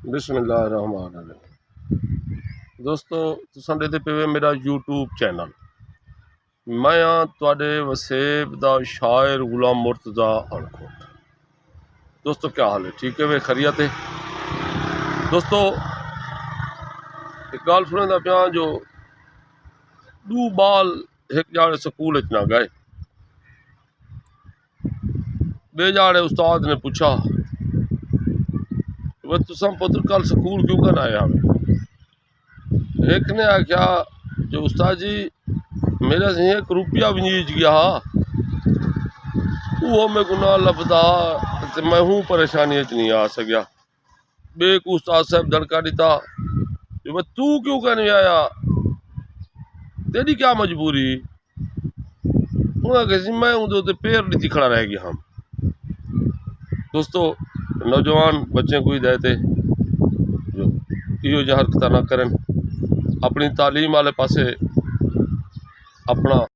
बिस्मिल्लाहिर्रहमानिर्रहीम। दोस्तों तुसां देखते पे मेरा यूट्यूब चैनल। मैं हाँ तुहाडे वसेब दा शायर गुलाम मुर्तज़ा अणकोट। दोस्तों क्या हाल है? ठीक है वे खैरियत है? दोस्तों एक गाल सुने पिया जो दू बाल एक जाड़े स्कूल ना गए, बे जाड़े उस्ताद ने पूछा वह तुसां पुत्र कल स्कूल क्यों कर आए हमें? एक ने आख्या जो उस्ताद जी मेरा से एक रुपया भी नहीं गया वो मैं गुनाह लभदा ते मैं हूँ परेशानी नहीं आ सकिया। बे को उस्ताद साहब दड़का दिता जो मैं तू क्यों करने आया, तेरी क्या मजबूरी? मैं उधर पैर नीचे खड़ा रह गया। हम दोस्तों नौजवान बच्चे को ही देते जो इो जी हरकत ना करें, अपनी तालीम वाले पासे अपना